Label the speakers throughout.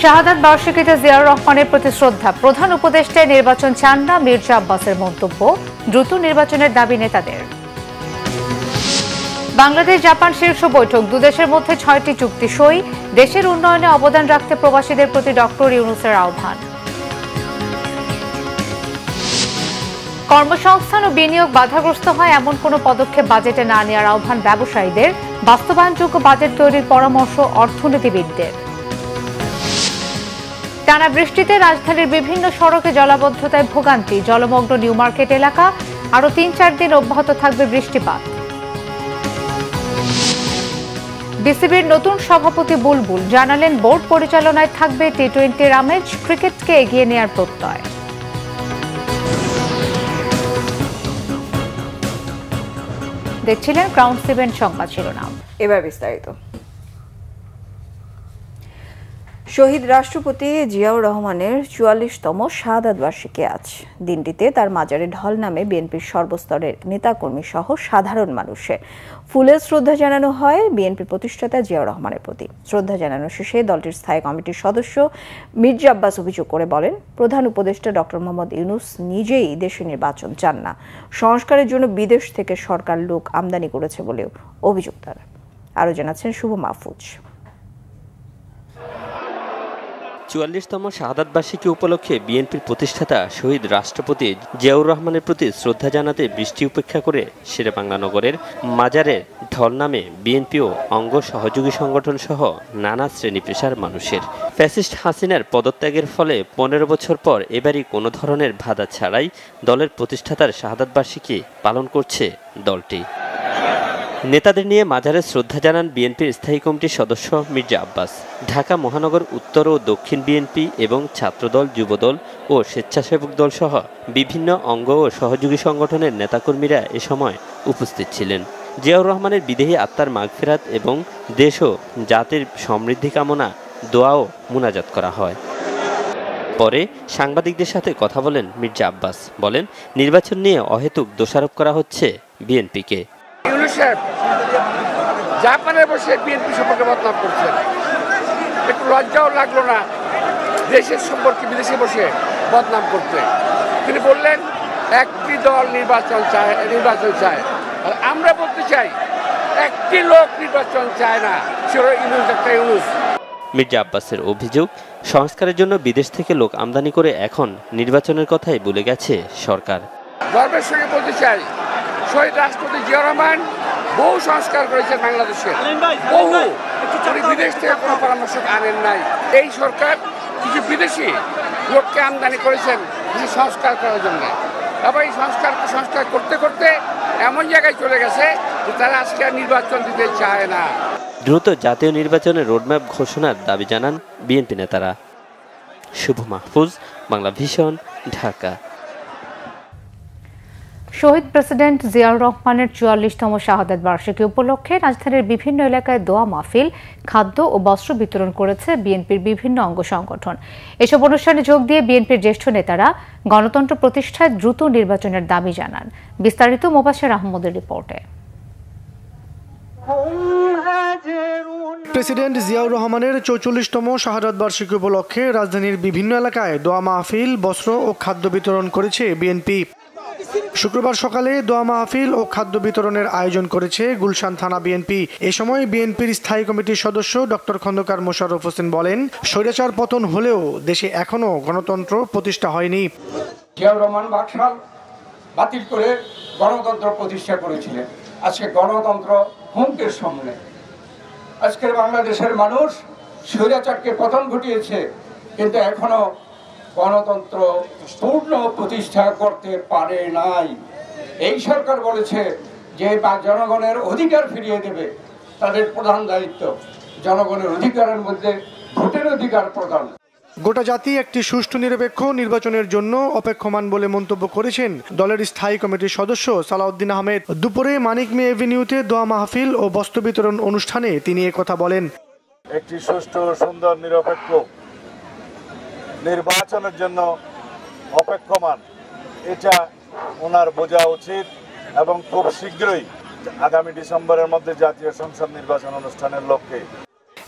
Speaker 1: শাহাদাত বার্ষিকীতে জিয়াউর রহমানের প্রতি শ্রদ্ধা। প্রধান উপদেষ্টায় নির্বাচন চান না মির্জা আব্বাসের মন্তব্য। দ্রুত নির্বাচনের দাবি নেতাদের। বাংলাদেশ জাপান শীর্ষ বৈঠক, দুদেশের মধ্যে 6টি চুক্তি সই। দেশের উন্নয়নে অবদান রাখতে প্রবাসীদের প্রতি ডক্টর ইউনূসের আহ্বান। কর্মসংস্থান ও বিনিয়োগ বাধাগ্রস্ত হয় এমন কোনো পদক্ষেপ বাজেটে না নেওয়ার আহ্বান ব্যবসায়ীদের। বাস্তবায়নযোগ্য বাজেট তৈরির পরামর্শ অর্থনীতিবিদদের। টানা বৃষ্টিতে রাজধানীর বিভিন্ন সড়কে জলাবদ্ধতায় ভোগান্তি। জলমগ্ন নিউ মার্কেট এলাকা। আরও ৩-৪ দিন অব্যাহত থাকবে বৃষ্টিপাত। বিসিবির নতুন সভাপতি বুলবুল জানালেন, বোর্ড পরিচালনায় থাকবে টি-20-র আমেজ, ক্রিকেটকে এগিয়ে নেওয়ার প্রত্যয়। দেখছিলেন ক্রাউন 7 সংবাদ শিরোনাম।
Speaker 2: এবার বিস্তারিত। শহীদ রাষ্ট্রপতি জিয়াউর রহমানের ৪৪তম শাহাদাত বার্ষিকী আজ। দিনটিতে তার মাজারে ঢল নামে বিএনপির সর্বস্তরের নেতাকর্মী সহ সাধারণ মানুষের। ফুলের শ্রদ্ধা জানানো হয় বিএনপির প্রতিষ্ঠাতা জিয়াউর রহমানের প্রতি। শ্রদ্ধা জানানো শেষে দলটির স্থায়ী কমিটির সদস্য মির্জা আব্বাস অভিযোগ করে বলেন, প্রধান উপদেষ্টা ডক্টর মোহাম্মদ ইউনূস নিজেই দেশে নির্বাচন চান না, সংস্কারের জন্য বিদেশ থেকে সরকার লোক আমদানি করেছে বলেও অভিযোগ তার। আরও জানাচ্ছেন শুভ মাহফুজ।
Speaker 3: ৪৪তম শাহাদাত বার্ষিকী উপলক্ষে বিএনপির প্রতিষ্ঠাতা শহীদ রাষ্ট্রপতি জিয়াউর রহমানের প্রতি শ্রদ্ধা জানাতে বৃষ্টি উপেক্ষা করে শেরেবাংলা নগরের মাজারের ঢল নামে বিএনপি ও অঙ্গ সহযোগী সংগঠন সহ নানা শ্রেণী পেশার মানুষের। ফ্যাসিস্ট হাসিনার পদত্যাগের ফলে ১৫ বছর পর এবারই কোনো ধরনের বাধা ছাড়াই দলের প্রতিষ্ঠাতার শাহাদাত বার্ষিকী পালন করছে দলটি। নেতাদের নিয়ে মাজারে শ্রদ্ধা জানান বিএনপির স্থায়ী কমিটির সদস্য মির্জা আব্বাস। ঢাকা মহানগর উত্তর ও দক্ষিণ বিএনপি এবং ছাত্রদল, যুবদল ও স্বেচ্ছাসেবক দল সহ বিভিন্ন অঙ্গ ও সহযোগী সংগঠনের নেতাকর্মীরা এ সময় উপস্থিত ছিলেন। জিয়াউর রহমানের বিদেহী আত্মার মাগফিরাত এবং দেশ ও জাতির সমৃদ্ধি কামনা দোয়া ও মুনাজাত করা হয়। পরে সাংবাদিকদের সাথে কথা বলেন মির্জা আব্বাস। বলেন, নির্বাচন নিয়ে অহেতুক দোষারোপ করা হচ্ছে বিএনপিকে।
Speaker 4: জাপানে বসে বিএনপি সম্পর্কে বদনাম করছেন, একটু লজ্জাও লাগলো না দেশের সম্পর্কে বিদেশে বসে বদনাম করতে? তিনি বললেন একটি দল নির্বাচন চায়, আর আমরা বলতে চাই একটি লোক নির্বাচন চায় না, সেটা ইউনূস, একটা ইউনূস।
Speaker 3: মির্জা আব্বাসের অভিযোগ, সংস্কারের জন্য বিদেশ থেকে লোক আমদানি করে এখন নির্বাচনের কথাই বলে গেছে সরকার।
Speaker 4: গর্বের সঙ্গে বলতে চাই, শহীদ রাষ্ট্রপতি জিয়াউর রহমান বহু সংস্কার করেছেন বাংলাদেশে, বহু। উনি বিদেশ থেকে কোনো পরামর্শ আনেন নাই। এই সরকার কিছু বিদেশি লোককে আমদানি করেছেন কিছু সংস্কার করার জন্য। আবার এই সংস্কার করতে করতে এমন জায়গায় চলে গেছে যে তারা আজকে আর নির্বাচন দিতে চায় না।
Speaker 3: দ্রুত জাতীয় নির্বাচনের রোডম্যাপ ঘোষণার দাবি জানান বিএনপি নেতারা। শুভ মাহফুজ, বাংলা ভিশন, ঢাকা।
Speaker 1: শহীদ প্রেসিডেন্ট জিয়াউর রহমানের ৪৪তম শাহাদাত বার্ষিকী উপলক্ষে রাজধানীর বিভিন্ন এলাকায় দোয়া মাহফিল, খাদ্য ও বস্ত্র বিতরণ করেছে বিএনপির বিভিন্ন অঙ্গ সংগঠন। এসব অনুষ্ঠানে যোগ দিয়ে বিএনপির জ্যেষ্ঠ নেতারা গণতন্ত্র প্রতিষ্ঠায় দ্রুত নির্বাচনের দাবি জানান। বিস্তারিত মোবাশ্বের আহমদের রিপোর্টে।
Speaker 5: প্রেসিডেন্ট জিয়াউর রহমানের ৪৪তম শাহাদাত বার্ষিকী উপলক্ষে রাজধানীর বিভিন্ন এলাকায় দোয়া মাহফিল, বস্ত্র ও খাদ্য বিতরণ করেছে বিএনপি। শুক্রবার সকালে দোয়া মাহফিল ও খাদ্য বিতরণের আয়োজন করেছে গুলশান থানা বিএনপি। এ সময় বিএনপির স্থায়ী কমিটির সদস্য ডক্টর খন্দকার মোশাররফ হোসেন বলেন, স্বৈরাচার পতন হলেও দেশে এখনো গণতন্ত্র প্রতিষ্ঠা হয়নি।
Speaker 6: জিয়াউর রহমান বাকশাল বাতিল করে গণতন্ত্র প্রতিষ্ঠা করেছিলেন। আজকে গণতন্ত্র হুমকির সামনে। আজকের বাংলাদেশের মানুষ স্বৈরাচারকে পতন ঘটিয়েছে, কিন্তু এখনো গণতন্ত্র পূর্ণ প্রতিষ্ঠা করতে পারে নাই। এই সরকার বলেছে যে জনগণের অধিকার ফিরিয়ে দেবে, তাদের প্রধান দায়িত্ব জনগণের অধিকারের মধ্যে ভোটের অধিকার প্রদান।
Speaker 5: গোটা জাতি একটি সুষ্ঠু নিরপেক্ষ নির্বাচনের জন্য অপেক্ষমান বলে মন্তব্য করেছেন দলের স্থায়ী কমিটির সদস্য সালাউদ্দিন আহমেদ। দুপুরে মানিক মে এভিনিউতে দোয়া মাহফিল ও বস্ত্র বিতরণ অনুষ্ঠানে তিনি একথা বলেন।
Speaker 7: একটি সুষ্ঠু, সুন্দর, নিরপেক্ষ নির্বাচনের জন্য অপেক্ষমান, এটা ওনার বোঝা উচিত এবং খুব শীঘ্রই আগামী ডিসেম্বরের মধ্যে জাতীয় সংসদ নির্বাচন অনুষ্ঠানের লক্ষ্যে।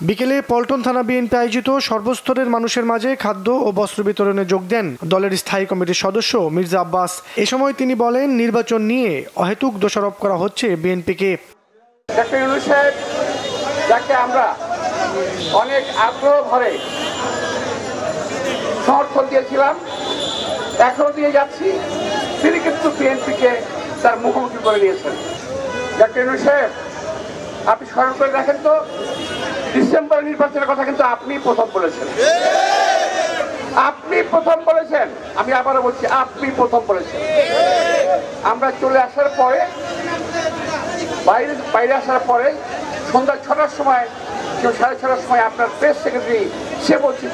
Speaker 5: বিকেলে পল্টন থানা বিএনপি আয়োজিত সর্বস্তরের মানুষের মাঝে খাদ্য ও বস্ত্র বিতরণে যোগ দেন দলের স্থায়ী কমিটির সদস্য মির্জা আব্বাস। এ সময় তিনি বলেন, নির্বাচন নিয়ে অহেতুক দোষারোপ করা হচ্ছে বিএনপিকে।
Speaker 4: যাকে আমরা অনেক আগ্রহ ভরে সমর্থন দিয়েছিলাম, এখনো দিয়ে যাচ্ছি, তিনি কিন্তু বিএনপিকে তার মুখোমুখি করে দিয়েছেন। ডক্টর ইউনূস সাহেব, আপনি স্মরণ করে দেখেন তো, ডিসেম্বরের নির্বাচনের কথা কিন্তু আপনি প্রথম বলেছেন। আপনি প্রথম বলেছেন, আমি আবারও বলছি, আপনি প্রথম বলেছেন। আমরা চলে আসার পরে, বাইরে আসার পরে সন্ধ্যা 6টার সময়, 6:30টার সময় আপনার প্রেস সেক্রেটারি সে বলছে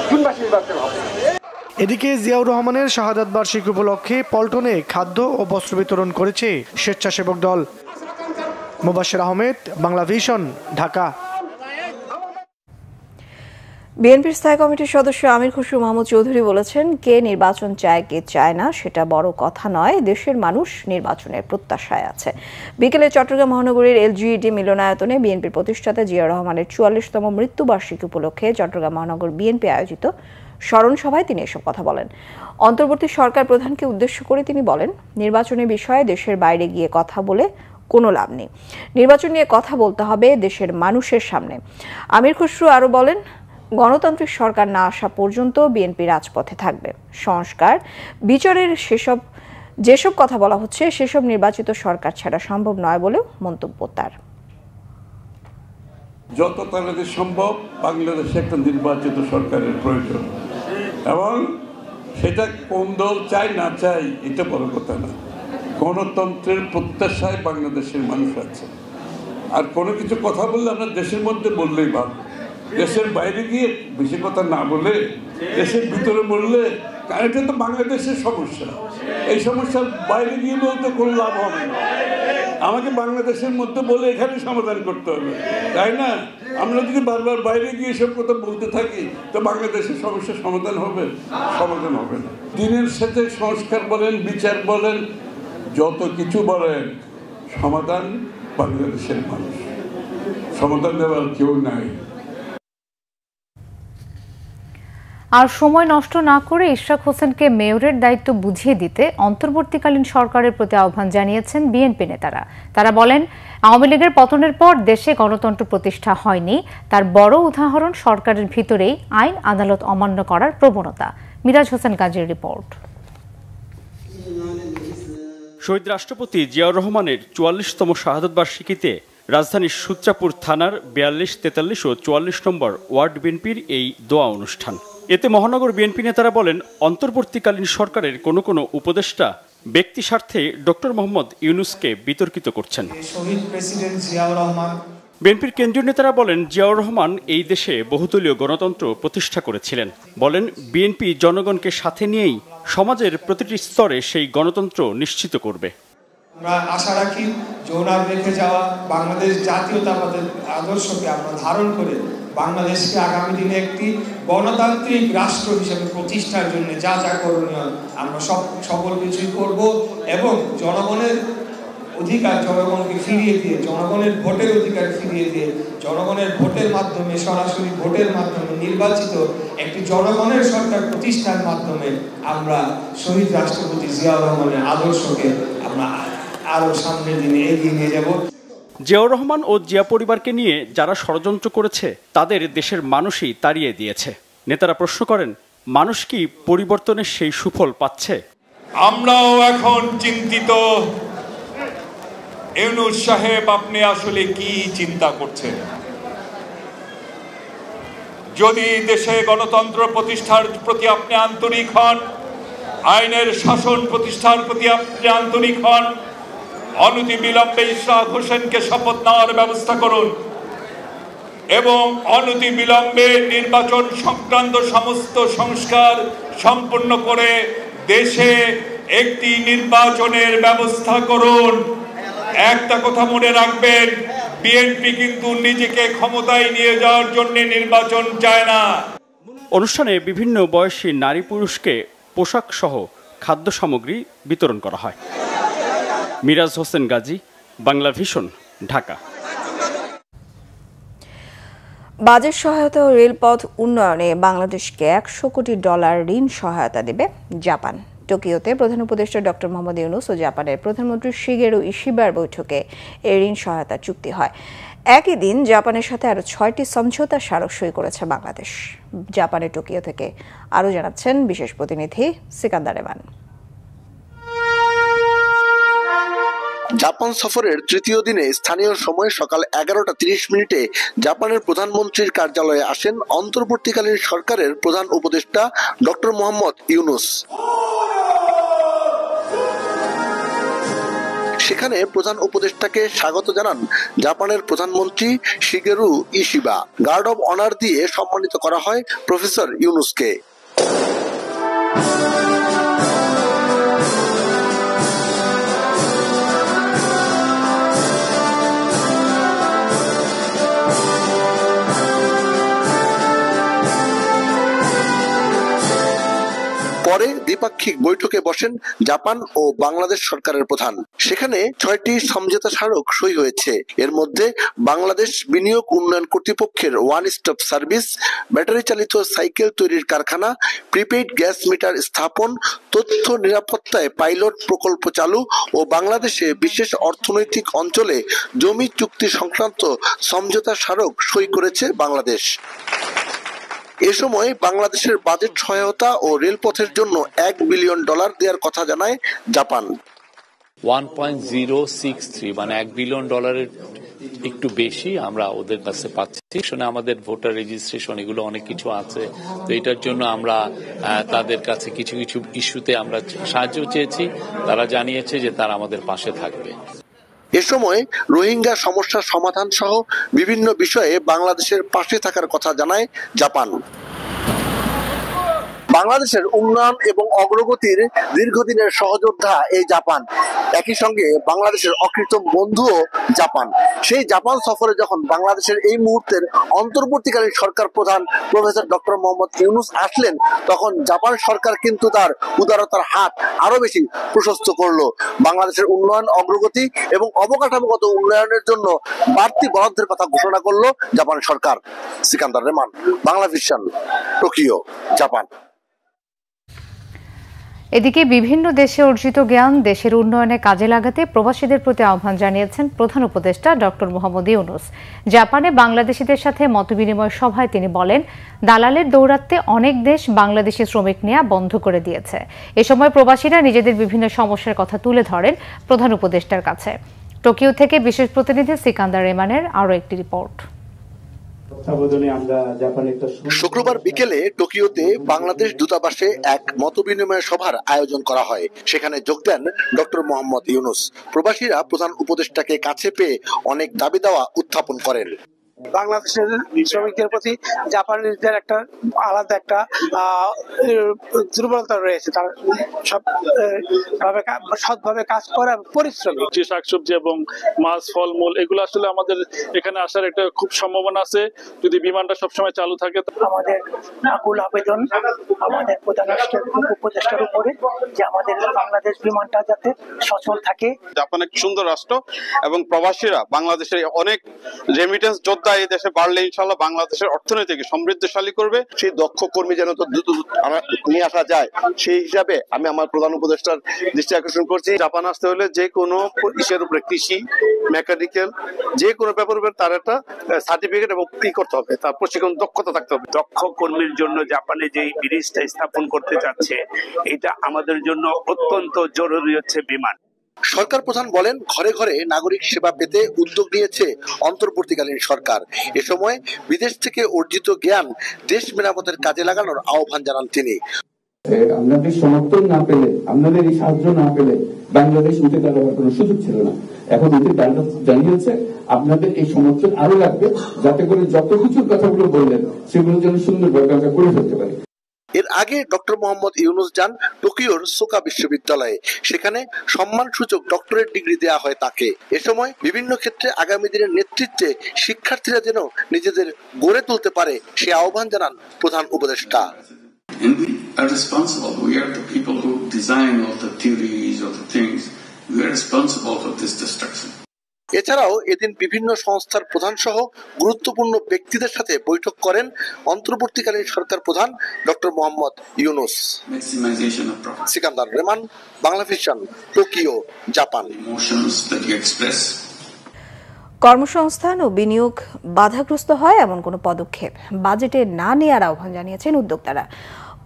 Speaker 4: জুন মাসে নির্বাচন হবে।
Speaker 5: এদিকে জিয়াউর রহমানের শাহাদাত বার্ষিকী উপলক্ষে পল্টনে খাদ্য ও বস্ত্র বিতরণ করেছে স্বেচ্ছাসেবক দল। মুবাশশির আহমেদ, বাংলা ভিশন, ঢাকা।
Speaker 2: বিএনপির স্থায়ী কমিটির সদস্য আমির খসরু মাহমুদ চৌধুরী বলেছেন, কে নির্বাচন চায় কে চায় না সেটা বড় কথা নয়, দেশের মানুষ নির্বাচনের প্রত্যাশায় আছে। বিকেলে চট্টগ্রাম মহানগরীর এলজিইডি মিলনায়তনে বিএনপির প্রতিষ্ঠাতা জিয়াউর রহমানের 44তম মৃত্যুবার্ষিকী উপলক্ষে চট্টগ্রাম মহানগর বিএনপি আয়োজিত স্মরণ সভায় তিনি এসব কথা বলেন। অন্তর্বর্তী সরকার প্রধানকে উদ্দেশ্য করে তিনি বলেন, নির্বাচনের বিষয়ে দেশের বাইরে গিয়ে কথা বলে কোনো লাভ নেই, নির্বাচন নিয়ে কথা বলতে হবে দেশের মানুষের সামনে। আমির খসরু আরও বলেন, গণতান্ত্রিক সরকার না আসা পর্যন্ত বিএনপি রাজপথে থাকবে। সংস্কার বিচারের যেসব কথা বলা হচ্ছে সেসব নির্বাচিত সরকার ছাড়া সম্ভব নয় বলেও মন্তব্য তার।
Speaker 8: যত তাড়াতাড়ি সম্ভব বাংলাদেশে একটা নির্বাচিত সরকারের প্রয়োজন, এবং সেটা কোন দল চাই না চাই এটা বড় কথা না। গণতন্ত্রের প্রত্যাশায় বাংলাদেশের মানুষ আছে। আর কোনো কিছু কথা বললে আমরা দেশের মধ্যে বললেই ভালো, দেশের বাইরে গিয়ে বেশি কথা না বলে দেশের ভিতরে বললে, কারণ এটা তো বাংলাদেশের সমস্যা, এই সমস্যার বাইরে গিয়ে বলতে কোনো লাভ হবে না। আমাকে বাংলাদেশের মধ্যে বলে এখানে সমাধান করতে হবে, তাই না? আমরা যদি বারবার বাইরে গিয়ে সব কথা বলতে থাকি তো বাংলাদেশের সমস্যার সমাধান হবে? সমাধান হবে না। দিনের সাথে সংস্কার বলেন, বিচার বলেন, যত কিছু বলেন, সমাধান বাংলাদেশের মানুষ, সমাধান দেওয়ার কেউ নাই।
Speaker 1: আর সময় নষ্ট না করে ইশরাক হোসেনকে মেয়রের দায়িত্ব বুঝিয়ে দিতে অন্তর্বর্তীকালীন সরকারের প্রতি আহ্বান জানিয়েছেন বিএনপি নেতারা। তারা বলেন, আওয়ামী লীগের পতনের পর দেশে গণতন্ত্র প্রতিষ্ঠা হয়নি, তার বড় উদাহরণ সরকারের ভিতরেই আইন আদালত অমান্য করার প্রবণতা। মিরাজ হোসেন গাজীর রিপোর্ট।
Speaker 3: শহীদ রাষ্ট্রপতি জিয়াউর রহমানের 44তম শাহাদত বার্ষিকীতে রাজধানীর সূত্রাপুর থানার 42, 43 ও 44 নম্বর ওয়ার্ড বিএনপির এই দোয়া অনুষ্ঠান। এতে মহানগর বিএনপি নেতারা বলেন, অন্তর্বর্তীকালীন সরকারের কোনো কোনো উপদেষ্টা ব্যক্তি স্বার্থে ডক্টর মোহাম্মদ ইউনূসকে বিতর্কিত করছেন। বিএনপির কেন্দ্রীয় নেতারা বলেন, জিয়াউর রহমান এই দেশে বহুদলীয় গণতন্ত্র প্রতিষ্ঠা করেছিলেন। বলেন, বিএনপি জনগণকে সাথে নিয়েই সমাজের প্রতিটি স্তরে সেই গণতন্ত্র নিশ্চিত করবে।
Speaker 9: আমরা আশা রাখি যে ওনার রেখে যাওয়া বাংলাদেশ জাতীয়তাবাদের আদর্শকে আমরা ধারণ করে বাংলাদেশকে আগামী দিনে একটি গণতান্ত্রিক রাষ্ট্র হিসেবে প্রতিষ্ঠার জন্য যা যা করণীয় আমরা সকল কিছুই করব, এবং জনগণের অধিকার জনগণকে ফিরিয়ে দিয়ে, জনগণের ভোটের অধিকার ফিরিয়ে দিয়ে, জনগণের ভোটের মাধ্যমে, সরাসরি ভোটের মাধ্যমে নির্বাচিত একটি জনগণের সরকার প্রতিষ্ঠার মাধ্যমে আমরা শহীদ রাষ্ট্রপতি জিয়াউর রহমানের আদর্শকে আমরা আরো সামনের দিনে এগিয়ে নিয়ে যাব।
Speaker 3: জিয়াউর রহমান ও জিয়া পরিবারকে নিয়ে যারা ষড়যন্ত্র করেছে তাদের দেশের মানুষই তাড়িয়ে দিয়েছে। নেতারা প্রশ্ন করেন, মানুষ কি পরিবর্তনের সেই সুফল পাচ্ছে?
Speaker 10: আমরাও এখন চিন্তিত, ইউনূস সাহেব আপনি আসলে কি চিন্তা করছেন? যদি দেশে গণতন্ত্র প্রতিষ্ঠার প্রতি আপনি আন্তরিক হন, আইনের শাসন প্রতিষ্ঠার প্রতি আপনি আন্তরিক হন, অনতিবিলম্বে ইশরাক হোসেনকে শপথ নেওয়ার ব্যবস্থা করুন এবং অনতিবিলম্বে নির্বাচন সংক্রান্ত সমস্ত সংস্কার সম্পূর্ণ করে দেশে একটি নির্বাচনের ব্যবস্থা করুন। একটা কথা মনে রাখবেন, বিএনপি কিন্তু নিজেকে ক্ষমতায় নিয়ে যাওয়ার জন্য নির্বাচন চায় না।
Speaker 3: অনুষ্ঠানে বিভিন্ন বয়সী নারী পুরুষকে পোশাক সহ খাদ্য সামগ্রী বিতরণ করা হয়। মিরাজ হোসেন গাজী, বাংলা ভিশন, ঢাকা।
Speaker 2: বাজেট সহায়তা ও রেলপথ উন্নয়নে বাংলাদেশকে $100 কোটি ঋণ সহায়তা দেবে জাপান। টোকিওতে প্রধান উপদেষ্টা ডক্টর মোহাম্মদ ইউনূস ও জাপানের প্রধানমন্ত্রী শিগেরু ইশিবার বৈঠকে এই ঋণ সহায়তা চুক্তি হয়। একই দিন জাপানের সাথে আরও 6টি সমঝোতা স্মারক সই করেছে বাংলাদেশ। জাপানের টোকিও থেকে আরও জানাচ্ছেন বিশেষ প্রতিনিধি সিকান্দার রেমান।
Speaker 11: জাপান সফরের তৃতীয় দিনে স্থানীয় সময় সকাল 11:30 জাপানের প্রধানমন্ত্রীর কার্যালয়ে আসেন অন্তর্বর্তীকালীন সরকারের প্রধান উপদেষ্টা ডক্টর মোহাম্মদ ইউনূস। সেখানে প্রধান উপদেষ্টাকে স্বাগত জানান জাপানের প্রধানমন্ত্রী Shigeru Ishiba. Guard of honour দিয়ে সম্মানিত করা হয় প্রফেসর ইউনূসকে। পরে দ্বিপাক্ষিক বৈঠকে বসেন জাপান ও বাংলাদেশ সরকারের প্রধান। সেখানে 6টি সমঝোতা স্মারক সই হয়েছে। এর মধ্যে বাংলাদেশ বিনিয়োগ উন্নয়ন কর্তৃপক্ষের ওয়ান স্টপ সার্ভিস, ব্যাটারি চালিত সাইকেল তৈরির কারখানা, প্রিপেইড গ্যাস মিটার স্থাপন, তথ্য নিরাপত্তায় পাইলট প্রকল্প চালু ও বাংলাদেশে বিশেষ অর্থনৈতিক অঞ্চলে জমি চুক্তি সংক্রান্ত সমঝোতা স্মারক সই করেছে বাংলাদেশ। এ সময় বাংলাদেশের বাজেট সহায়তা ও রেলপথের জন্য $1 বিলিয়ন দেওয়ার কথা জানায় জাপান।
Speaker 12: 1.063 মানে $1 বিলিয়ন একটু বেশি আমরা ওদের কাছে পাচ্ছি। আমাদের ভোটার রেজিস্ট্রেশন এগুলো অনেক কিছু আছে, তো এটার জন্য আমরা তাদের কাছে কিছু কিছু ইস্যুতে আমরা সাহায্য চেয়েছি। তারা জানিয়েছে যে তারা আমাদের পাশে থাকবে।
Speaker 11: এ সময় রোহিঙ্গা সমস্যার সমাধান সহ বিভিন্ন বিষয়ে বাংলাদেশের পাশে থাকার কথা জানায় জাপান। বাংলাদেশের উন্নয়ন এবং অগ্রগতির দীর্ঘদিনের সহযোদ্ধা এই জাপান, একই সঙ্গে বাংলাদেশের অকৃতম বন্ধুও জাপান। সেই জাপান সফরে যখন বাংলাদেশের এই মুহূর্তের অন্তর্বর্তীকালীন সরকার প্রধান প্রফেসর ডক্টর মোহাম্মদ ইউনূস আসলেন, তখন জাপান সরকার কিন্তু তার উদারতার হাত আরো বেশি প্রশস্ত করলো। বাংলাদেশের উন্নয়ন, অগ্রগতি এবং অবকাঠামোগত উন্নয়নের জন্য বাড়তি বরাদ্দের কথা ঘোষণা করলো জাপান সরকার। Sikandar Rahman, Banglavision, Tokyo, Japan.
Speaker 1: এদিকে বিভিন্ন দেশে অর্জিত জ্ঞান দেশের উন্নয়নে কাজে লাগাতে প্রবাসীদের প্রতি আহ্বান জানিয়েছেন প্রধান উপদেষ্টা ডক্টর মোহাম্মদ ইউনূস। জাপানে বাংলাদেশিদের সাথে মতবিনিময় সভায় তিনি বলেন, দালালের দৌরাত্ম্যে অনেক দেশ বাংলাদেশি শ্রমিক নেওয়া বন্ধ করে দিয়েছে। এ সময় প্রবাসীরা নিজেদের বিভিন্ন সমস্যার কথা তুলে ধরেন প্রধান উপদেষ্টার কাছে। টোকিও থেকে বিশেষ প্রতিনিধি সিকান্দার রেমানের আরও একটি রিপোর্ট।
Speaker 11: শুক্রবার বিকেলে টোকিওতে বাংলাদেশ দূতাবাসে এক মতবিনিময় সভার আয়োজন করা হয়। সেখানে যোগ দেন ডক্টর মোহাম্মদ ইউনূস। প্রবাসীরা প্রধান উপদেষ্টাকে কাছে পেয়ে অনেক দাবি দাওয়া উত্থাপন করেন।
Speaker 13: বাংলাদেশের শ্রমিকদের প্রতি জাপানিদের একটা আলাদা একটা দুর্বলতা রয়েছে। তারা সৎভাবে কাজ করে, পরিশ্রমী।
Speaker 14: শাকসবজি এবং মাছ, ফলমূল এগুলো আসলে আমাদের এখানে আসার একটা খুব সম্ভাবনা আছে যদি বিমানটা সবসময় চালু থাকে।
Speaker 13: আমাদের আকুল আবেদন আমাদের প্রধান উপদেষ্টার উপরে যে আমাদের বাংলাদেশ বিমানটা যাতে সচল থাকে।
Speaker 15: জাপান এক সুন্দর রাষ্ট্র এবং প্রবাসীরা বাংলাদেশের অনেক রেমিটেন্স যোদ্ধা এই দেশে বাড়লে ইনশাআল্লাহ বাংলাদেশের অর্থনীতিকে সমৃদ্ধশালী করবে।
Speaker 11: সেই দক্ষ কর্মী যেন তো দ্রুত নিয়ে আসা যায়, সেই হিসাবে আমি আমার প্রধান উপদেষ্টার দৃষ্টি আকর্ষণ করছি।
Speaker 15: জাপান আসতে হলে যে কোনো ইসের উপরে, কৃষি, মেকানিক্যাল, যে কোনো ব্যাপার উপরে তার একটা সার্টিফিকেট এবং কি করতে হবে, তার প্রশিক্ষণ দক্ষতা থাকতে হবে।
Speaker 16: দক্ষ কর্মীর জন্য জাপানে যে ব্রিজটা স্থাপন করতে যাচ্ছে, এটা আমাদের জন্য অত্যন্ত জরুরি হচ্ছে বিমান।
Speaker 11: সরকার প্রধান বলেন, ঘরে ঘরে নাগরিক সেবা পেতে উদ্যোগ নিয়েছে অন্তর্বর্তীকালীন সরকার। এ সময় বিদেশ থেকে অর্জিত জ্ঞান দেশ মেরামতের কাজে লাগানোর আহ্বান জানান তিনি।
Speaker 17: আপনাদের সমর্থন না পেলে, আপনাদের এই সাহায্য না পেলে বাংলাদেশ উঠে দাঁড়াবার কোনো সুযোগ ছিল না। এখন উঠে দাঁড়িয়েছে, আপনাদের এই সমর্থন আরো লাগবে, যাতে করে যত কিছুর কথাগুলো বললেন সেগুলোর জন্য সুন্দরভাবে আমরা করে ফেলতে পারি।
Speaker 11: এর আগে ডক্টর মোহাম্মদ ইউনূস যান টোকিওর সোকা বিশ্ববিদ্যালয়ে। সেখানে সম্মানসূচক ডক্টরেট ডিগ্রি দেওয়া হয় তাকে। এ সময় বিভিন্ন ক্ষেত্রে আগামী দিনের নেতৃত্বে শিক্ষার্থীরা যেন নিজেদের গড়ে তুলতে পারে সে আহ্বান জানান প্রধান উপদেষ্টা।
Speaker 18: And we are responsible. We are the people who design all the theories, all the things. We are responsible for this destruction.
Speaker 11: এছাড়াও এদিন বিভিন্ন সংস্থার প্রধান সহ গুরুত্বপূর্ণ ব্যক্তিদের সাথে বৈঠক করেন অন্তর্বর্তীকালীন সরকার প্রধান doctor Mohammad Yunus. Sikandar Rahman, Banglavision, Tokyo, Japan.
Speaker 2: কর্মসংস্থান ও বিনিয়োগ বাধাগ্রস্ত হয় এমন কোনো পদক্ষেপ বাজেটে না নেওয়ার আহ্বান জানিয়েছেন উদ্যোক্তারা।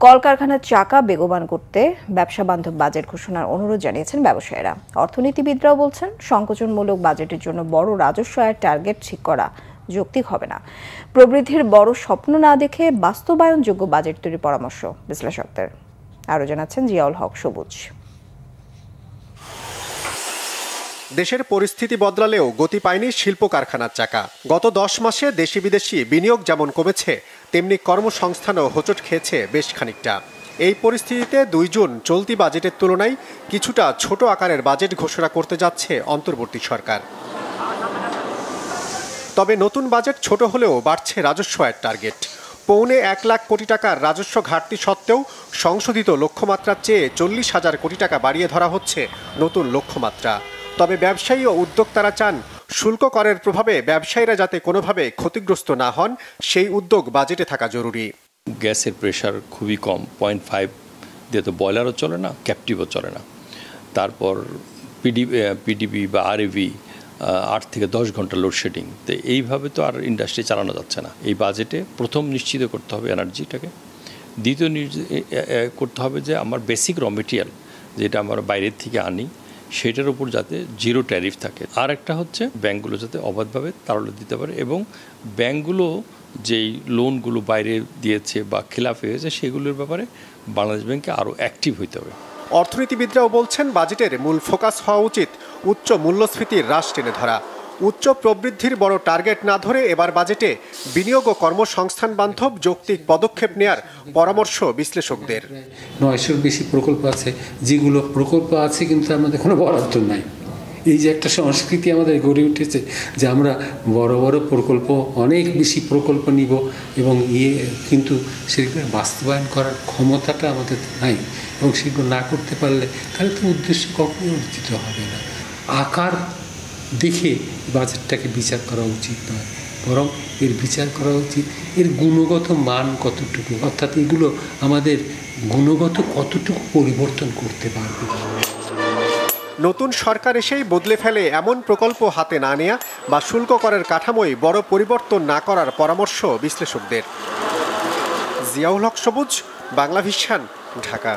Speaker 2: কলকারখানার চাকা বেগবান করতে ব্যবসা বান্ধব বাজেট ঘোষণার অনুরোধ জানিয়েছেন ব্যবসায়ীরা। অর্থনীতিবিদরাও বলছেন সংকোচনমূলক বাজেটের জন্য বড় রাজস্ব আয়ের টার্গেট ঠিক করা যৌক্তিক হবে না। প্রবৃদ্ধির বড় স্বপ্ন না দেখে বাস্তবায়নযোগ্য বাজেট তৈরির পরামর্শ বিশ্লেষকদের। আরও জানাচ্ছেন জিয়াউল হক সবুজ।
Speaker 19: দেশের পরিস্থিতি বদলালেও গতি পায়নি শিল্প কারখানার চাকা। গত 10 মাসে দেশি বিদেশি বিনিয়োগ যেমন কমেছে, তেমনি কর্মসংস্থানও হোঁচট খেয়েছে বেশ খানিকটা। এই পরিস্থিতিতে 2 জুন চলতি বাজেটের তুলনায় কিছুটা ছোট আকারের বাজেট ঘোষণা করতে যাচ্ছে অন্তর্বর্তী সরকার। তবে নতুন বাজেট ছোট হলেও বাড়ছে রাজস্ব আয়ের টার্গেট। 1.25 লাখ কোটি টাকার রাজস্ব ঘাটতি সত্ত্বেও সংশোধিত লক্ষ্যমাত্রার চেয়ে 40,000 কোটি টাকা বাড়িয়ে ধরা হচ্ছে নতুন লক্ষ্যমাত্রা। তবে ব্যবসায়ী ও উদ্যোক্তারা চান শুল্ক করের প্রভাবে ব্যবসায়ীরা যাতে কোনোভাবে ক্ষতিগ্রস্ত না হন, সেই উদ্যোগ বাজেটে থাকা জরুরি।
Speaker 20: গ্যাসের প্রেশার খুবই কম, 0.5 দিয়ে তো বয়লারও চলে না, ক্যাপটিভও চলে না। তারপর পিডিবি বা আরএভি 8 থেকে 10 ঘন্টা লোডশেডিং। তো এইভাবে তো আর ইন্ডাস্ট্রি চালানো যাচ্ছে না। এই বাজেটে প্রথম নিশ্চিত করতে হবে এনার্জিটাকে, দ্বিতীয় করতে হবে যে আমার বেসিক র মেটেরিয়াল যেটা আমরা বাইরের থেকে আনি সেটার উপর যাতে জিরো ট্যারিফ থাকে। আর একটা হচ্ছে ব্যাংকগুলো যাতে অবাধভাবে তারল্য দিতে পারে এবং ব্যাংকগুলো যেই লোনগুলো বাইরে দিয়েছে বা খিলাফ হয়েছে সেগুলোর ব্যাপারে বাংলাদেশ ব্যাংকে আরও অ্যাক্টিভ হইতে হবে।
Speaker 19: অর্থনীতিবিদরাও বলছেন বাজেটের মূল ফোকাস হওয়া উচিত উচ্চ মূল্যস্ফীতির হ্রাস টেনে ধরা। উচ্চ প্রবৃদ্ধির বড় টার্গেট না ধরে এবার বাজেটে বিনিয়োগ ও কর্মসংস্থান বান্ধব যৌক্তিক পদক্ষেপ নেয়ার পরামর্শ বিশ্লেষকদের।
Speaker 21: 900-র বেশি প্রকল্প আছে, যেগুলো প্রকল্প আছে কিন্তু আমাদের কোনো বরাদ্দ নাই। এই যে একটা সংস্কৃতি আমাদের গড়ে উঠেছে যে আমরা বড় বড় প্রকল্প, অনেক বেশি প্রকল্প নিব এবং কিন্তু সেগুলো বাস্তবায়ন করার ক্ষমতাটা আমাদের নাই এবং সেগুলো না করতে পারলে তাহলে তো উদ্দেশ্য কখনোই অর্জিত হবে না। আকার দেখে বাজেটটাকে বিচার করা উচিত নয়, বরং এর বিচার করা উচিত এর গুণগত মান কতটুকু, অর্থাৎ এগুলো আমাদের গুণগত কতটুকু পরিবর্তন করতে পারবে।
Speaker 19: নতুন সরকার এসেই বদলে ফেলে এমন প্রকল্প হাতে না নেয়া বা শুল্ক করের কাঠামোয় বড় পরিবর্তন না করার পরামর্শ বিশ্লেষকদের। জিয়াউল হক সবুজ, বাংলাভিশন, ঢাকা।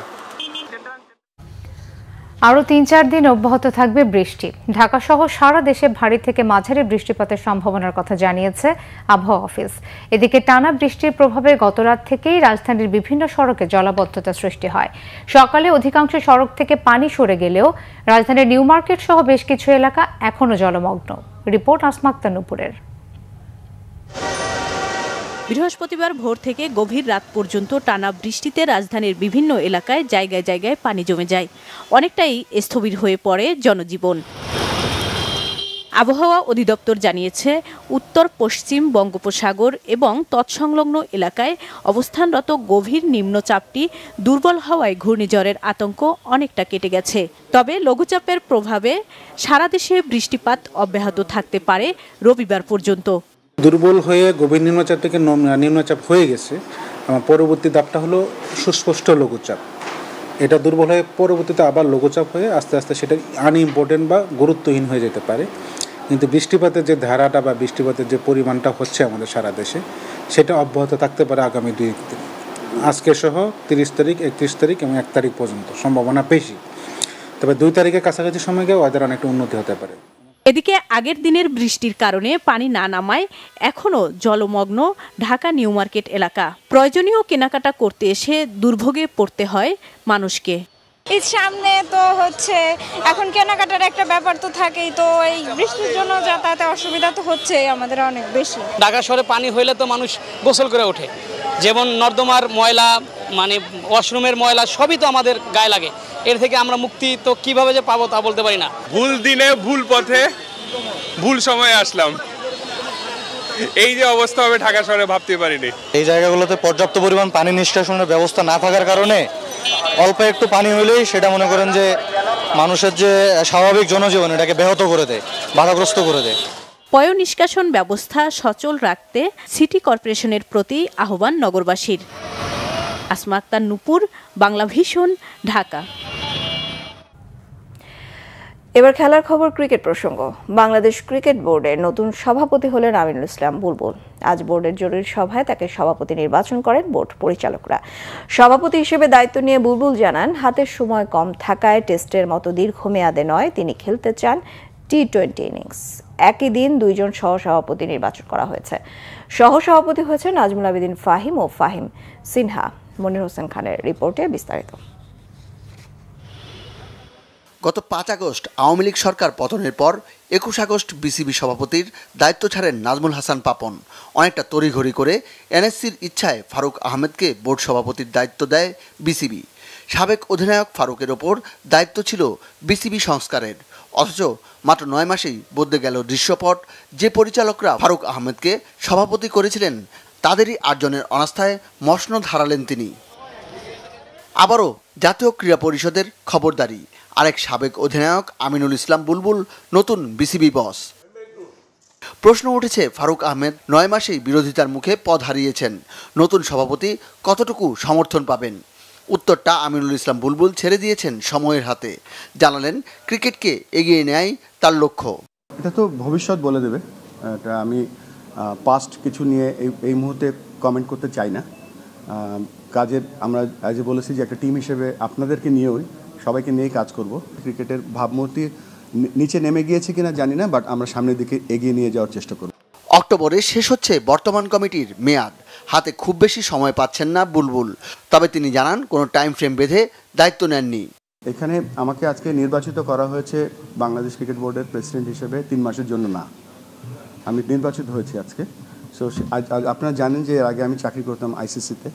Speaker 1: আরও 3-4 দিন অব্যাহত থাকবে বৃষ্টি। ঢাকা সহ সারা দেশে ভারী থেকে মাঝারি বৃষ্টিপাতের সম্ভাবনার কথা জানিয়েছে আবহাওয়া অফিস। এদিকে টানা বৃষ্টির প্রভাবে গতরাত থেকেই রাজধানীর বিভিন্ন সড়কে জলাবদ্ধতা সৃষ্টি হয়। সকালে অধিকাংশ সড়ক থেকে পানি সরে গেলেও রাজধানীর নিউ মার্কেট সহ বেশ কিছু এলাকা এখনও জলমগ্ন। রিপোর্ট আসমা আক্তার নূপুরের।
Speaker 22: বৃহস্পতিবার ভোর থেকে গভীর রাত পর্যন্ত টানা বৃষ্টিতে রাজধানীর বিভিন্ন এলাকায় জায়গায় জায়গায় পানি জমে যায়। অনেকটাই স্থবির হয়ে পড়ে জনজীবন। আবহাওয়া অধিদপ্তর জানিয়েছে, উত্তর পশ্চিম বঙ্গোপসাগর এবং তৎসংলগ্ন এলাকায় অবস্থানরত গভীর নিম্নচাপটি দুর্বল হওয়ায় ঘূর্ণিঝড়ের আতঙ্ক অনেকটা কেটে গেছে। তবে লঘুচাপের প্রভাবে সারা দেশে বৃষ্টিপাত অব্যাহত থাকতে পারে রবিবার পর্যন্ত।
Speaker 23: দুর্বল হয়ে গভীর নিম্নচাপ থেকে নিম্নচাপ হয়ে গেছে। পরবর্তী ধাপটা হলো সুস্পষ্ট লঘুচাপ। এটা দুর্বল হয়ে পরবর্তীতে আবার লঘুচাপ হয়ে আস্তে আস্তে সেটা আনইম্পর্টেন্ট বা গুরুত্বহীন হয়ে যেতে পারে। কিন্তু বৃষ্টিপাতের যে ধারাটা বা বৃষ্টিপাতের যে পরিমাণটা হচ্ছে আমাদের সারা দেশে, সেটা অব্যাহত থাকতে পারে আগামী 2 দিন। আজকে সহ 30 তারিখ, 31 তারিখ এবং 1 তারিখ পর্যন্ত সম্ভাবনা বেশি। তবে 2 তারিখের কাছাকাছি সময় গিয়ে ওয়েদার অনেকটা উন্নতি হতে পারে।
Speaker 22: এদিকে আগের দিনের বৃষ্টির কারণে পানি না নামায় এখনও জলমগ্ন ঢাকা নিউ মার্কেট এলাকা। প্রয়োজনীয় কেনাকাটা করতে এসে দুর্ভোগে পড়তে হয় মানুষকে।
Speaker 24: ঈদ সামনে তো হচ্ছে, এখন কেনাকাটার একটা ব্যাপার তো থাকেই, তো এই বৃষ্টির জন্য যাতায়াতে অসুবিধা তো হচ্ছে আমাদের অনেক বেশি।
Speaker 25: ঢাকা শহরে পানি হইলে তো মানুষ গোসল করে ওঠে, যেমন নর্দমার ময়লা, মানে ওয়াশরুমের ময়লা সবই তো আমাদের গায়ে লাগে। এর থেকে আমরা মুক্তি তো কিভাবে যে পাবো তা বলতে পারি না।
Speaker 26: ভুল দিনে ভুল পথে ভুল সময়ে আসলাম, এই যে অবস্থা হবে ঢাকা শহরে ভাবতে পারিনি।
Speaker 27: এই জায়গাগুলোতে পর্যাপ্ত পরিমাণ পানি নিষ্কাশনের ব্যবস্থা না থাকার কারণে অল্প একটু পানি হইলেই সেটা মনে করেন যে মানুষের যে স্বাভাবিক জনজীবন এটাকে ব্যাহত করে দেয়, বাধাগ্রস্ত করে দেয়।
Speaker 22: পয় নিষ্কাশন ব্যবস্থা সচল রাখতে সিটি কর্পোরেশনের প্রতি আহ্বান নগরবাসীর। আসমা আক্তার, নূপুর, বাংলা ভিশন, ঢাকা।
Speaker 2: এবার খেলার খবর, ক্রিকেট প্রসঙ্গ। বাংলাদেশ ক্রিকেট বোর্ডের নতুন সভাপতি হলেন আমিনুল ইসলাম বুলবুল। আজ বোর্ডের জরুরি সভায় তাকে সভাপতি নির্বাচন করেন বোর্ড পরিচালকরা। সভাপতি হিসেবে দায়িত্ব নিয়ে বুলবুল জানান, হাতের সময় কম থাকায় টেস্টের মতো দীর্ঘমেয়াদে নয়, তিনি খেলতে চান টি-20 ইনিংস। একই দিন দুইজন সহসভাপতি নির্বাচন করা হয়েছে। সহসভাপতি হয়েছে নাজমুল আবেদিন ফাহিম ও ফাহিম সিনহা। মনির হোসেন খানের রিপোর্টে বিস্তারিত।
Speaker 4: গত 5 আগস্ট আওয়ামী লীগ সরকার পতনের পর 21 আগস্ট বিসিবি সভাপতির দায়িত্ব ছাড়েন নাজমুল হাসান পাপন। অনেকটা তড়িঘড়ি করে এনএসসির ইচ্ছায় ফারুক আহমেদকে বোর্ড সভাপতির দায়িত্ব দেয় বিসিবি। সাবেক অধিনায়ক ফারুকের ওপর দায়িত্ব ছিল বিসিবি সংস্কারের, অথচ মাত্র 9 মাসেই বদলে গেল দৃশ্যপট। যে পরিচালকরা ফারুক আহমেদকে সভাপতি করেছিলেন তাদেরই 8 জনের অনাস্থায় মসনদ হারালেন তিনি। আবারও জাতীয় ক্রীড়া পরিষদের খবরদারি, আরেক সাবেক অধিনায়ক আমিনুল ইসলাম বুলবুল নতুন বিসিবি বস। প্রশ্ন উঠেছে, ফারুক আহমেদ 9 মাসেই বিরোধিতার মুখে পদ হারিয়েছেন, নতুন সভাপতি কতটুকু সমর্থন পাবেন? উত্তরটা আমিনুল ইসলাম বুলবুল ছেড়ে দিয়েছেন সময়ের হাতে। জানালেন, ক্রিকেটকে এগিয়ে নেয়াই তার লক্ষ্য।
Speaker 5: এটা তো ভবিষ্যৎ বলে দেবে, এটা আমি পাস্ট কিছু নিয়ে এই মুহূর্তে কমেন্ট করতে চাই না। কাজের আমরা আজ বলেছি যে একটা টিম হিসেবে আপনাদেরকে নিয়েও সবাইকে নিয়েই কাজ করব। ক্রিকেটের ভাবমূর্তি নিচে নেমে গিয়েছে কিনা জানি না, বাট আমরা সামনের দিকে এগিয়ে নিয়ে যাওয়ার চেষ্টা করব।
Speaker 4: অক্টোবরে শেষ হচ্ছে বর্তমান কমিটির মেয়াদ, হাতে খুব বেশি সময় পাচ্ছেন না বুলবুল। তবে তিনি জানান, কোনো টাইম ফ্রেম বেঁধে দায়িত্ব নেননি।
Speaker 5: এখানে আমাকে আজকে নির্বাচিত করা হয়েছে বাংলাদেশ ক্রিকেট বোর্ডের প্রেসিডেন্ট হিসেবে 3 মাসের জন্য না, আমি নির্বাচিত হয়েছি আজকে। সো আপনারা জানেন যে এর আগে আমি চাকরি করতাম আইসিসিতে,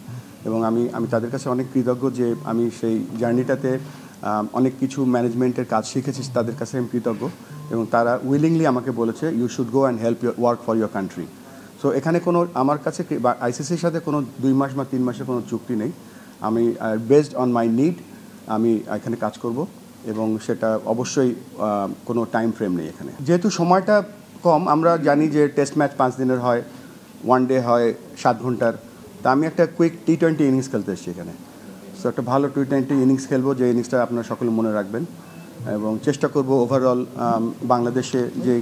Speaker 5: এবং আমি তাদের কাছে অনেক কৃতজ্ঞ যে আমি সেই জার্নিটাতে অনেক কিছু ম্যানেজমেন্টের কাজ শিখেছি, তাদের কাছে আমি কৃতজ্ঞ। এবং তারা উইলিংলি আমাকে বলেছে, you should go and help your work for your country. So এখানে কোনো আমার কাছে আইসিসির সাথে কোনো 2 মাস বা 3 মাসের কোনো চুক্তি নেই। আমি বেসড অন মাই নিড আমি এখানে কাজ করব, এবং সেটা অবশ্যই কোনো টাইম ফ্রেম নেই এখানে। যেহেতু সময়টা কম, আমরা জানি যে টেস্ট ম্যাচ 5 দিনের হয়, 1 ডে হয় 7 ঘন্টার। তা আমি একটা কুইক টি-20 ইনিংস খেলতে এসেছি এখানে। সো একটা ভালো টি-20 ইনিংস খেলবো, যে ইনিংসটা আপনারা সকলে মনে রাখবেন, এবং চেষ্টা করব ওভারঅল বাংলাদেশে যে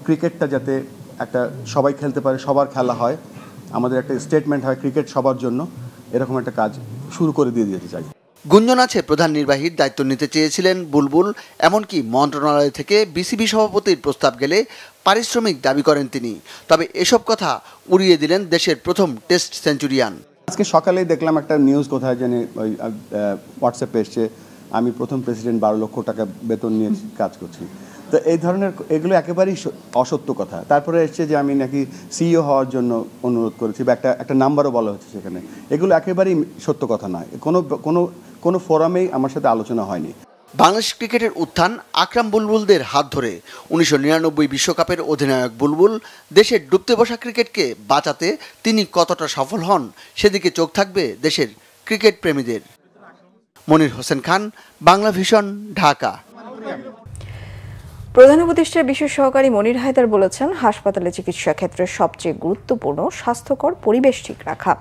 Speaker 5: ক্রিকেটটা যাতে একটা সবাই খেলতে পারে, সবার খেলা হয়, আমাদের একটা স্টেটমেন্ট হয় ক্রিকেট সবার জন্য, এরকম একটা কাজ শুরু করে দিয়ে যেতে চাই।
Speaker 4: গুঞ্জন আছে, প্রধান নির্বাহীর দায়িত্ব নিতে চেয়েছিলেন বুলবুল। এমনকি মন্ত্রণালয় থেকে বিসিবি সভাপতির প্রস্তাব গেলে পারিশ্রমিক দাবি করেন তিনি। তবে এসব কথা উড়িয়ে দিলেন দেশের প্রথম টেস্ট সেঞ্চুরিয়ান।
Speaker 5: আজকে সকালেই দেখলাম একটা নিউজ কোথায় জানি ওই হোয়াটসঅ্যাপে এসছে, আমি প্রথম প্রেসিডেন্ট 12 লক্ষ টাকা বেতন নিয়ে কাজ করছি। তো এই ধরনের এগুলো একেবারেই অসত্য কথা। তারপরে এসছে যে আমি নাকি সিইও হওয়ার জন্য অনুরোধ করেছি, বা একটা নাম্বারও বলা হচ্ছে সেখানে। এগুলো একেবারেই সত্য কথা নয়, কোনো ফোরামেই আমার সাথে আলোচনা হয়নি।
Speaker 4: বাংলাদেশ ক্রিকেটের উত্থান আকরাম বুলবুলদের হাত ধরে। 1999 বিশ্বকাপের অধিনায়ক বুলবুল দেশের ডুবতে বসা ক্রিকেটকে বাঁচাতে তিনি কতটা সফল হন, সেদিকে চোখ থাকবে দেশের ক্রিকেট প্রেমীদের। মনির হোসেন খান, বাংলা ভিশন, ঢাকা।
Speaker 2: প্রধান উপদেষ্টার বিশেষ সহকারী মনির হায়দার বলেছেন, হাসপাতালে চিকিৎসা ক্ষেত্রে সবচেয়ে গুরুত্বপূর্ণ স্বাস্থ্যকর পরিবেশ ঠিক রাখা।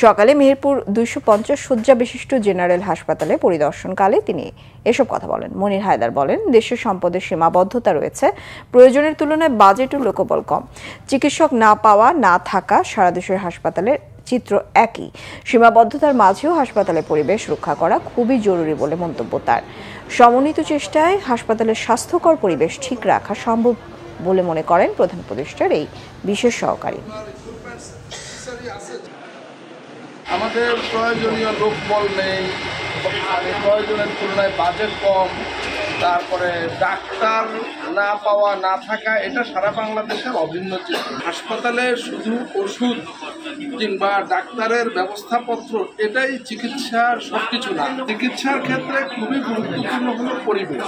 Speaker 2: সকালে মেহেরপুর 250 শয্যা বিশিষ্ট জেনারেল হাসপাতালে পরিদর্শনকালে তিনি এসব কথা বলেন। মনির হায়দার বলেন, দেশের সম্পদের সীমাবদ্ধতা রয়েছে, প্রয়োজনের তুলনায় বাজেট ও লোকবল কম। চিকিৎসক না পাওয়া, না থাকা সারা দেশের হাসপাতালের চিত্র একই। সীমাবদ্ধতার মাঝেও হাসপাতালের পরিবেশ রক্ষা করা খুবই জরুরি বলে মন্তব্য তার। সমন্বিত চেষ্টায় হাসপাতালের স্বাস্থ্যকর পরিবেশ ঠিক রাখা সম্ভব বলে মনে করেন প্রধান উপদেষ্টার এই বিশেষ সহকারী।
Speaker 6: আমাদের প্রয়োজনীয় লোকবল নেই, প্রয়োজনের তুলনায় বাজেট কম, তারপরে ডাক্তার না পাওয়া, না থাকা, এটা সারা বাংলাদেশের অভিন্ন চিত্র। হাসপাতালে শুধু ওষুধ কিংবা ডাক্তারের ব্যবস্থাপত্র এটাই চিকিৎসার সবকিছু না। চিকিৎসার ক্ষেত্রে খুবই গুরুত্বপূর্ণ হলো পরিবেশ।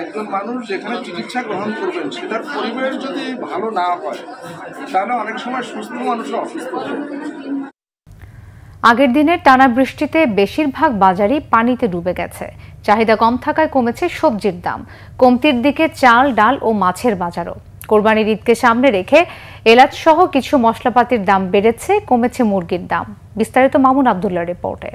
Speaker 6: একজন মানুষ যেখানে চিকিৎসা গ্রহণ করবেন সেটার পরিবেশ যদি ভালো না হয়, তাহলে অনেক সময় সুস্থ মানুষও অসুস্থ হয়।
Speaker 1: আগের দিনের টানা বৃষ্টিতে বেশিরভাগ বাজারই পানিতে ডুবে গেছে। চাহিদা কম থাকায় কমেছে সবজির দাম। কমতির দিকে চাল, ডাল ও মাছের বাজারও। কোরবানির ঈদকে সামনে রেখে এলাচ সহ কিছু মশলাপাতির দাম বেড়েছে, কমেছে মুরগির দাম। বিস্তারিত মামুন আব্দুল্লাহর রিপোর্টে।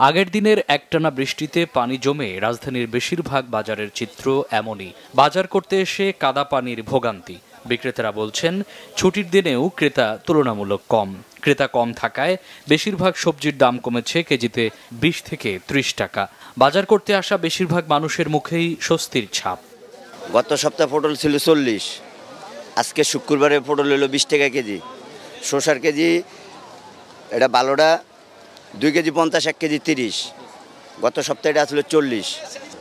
Speaker 3: আগের দিনের একটানা বৃষ্টিতে পানি জমে রাজধানীর বেশিরভাগ বাজারের চিত্র এমনই। বাজার করতে এসে কাদা পানির ভোগান্তি। বিক্রেতারা বলছেন ছুটির দিনেও ক্রেতা তুলনামূলক কম। ক্রেতা কম থাকায় বেশিরভাগ সবজির দাম কমেছে কেজিতে 20 থেকে 30 টাকা। বাজার করতে আসা বেশিরভাগ মানুষের মুখেই স্বস্তির ছাপ।
Speaker 7: গত সপ্তাহে পটল ছিল 40, আজকে শুক্রবারে পটল হলো 20 টাকা কেজি। শসার কেজি এটা ভালোটা 2 কেজি 50, 1 কেজি 30। গত সপ্তাহে এটা আসলে 40।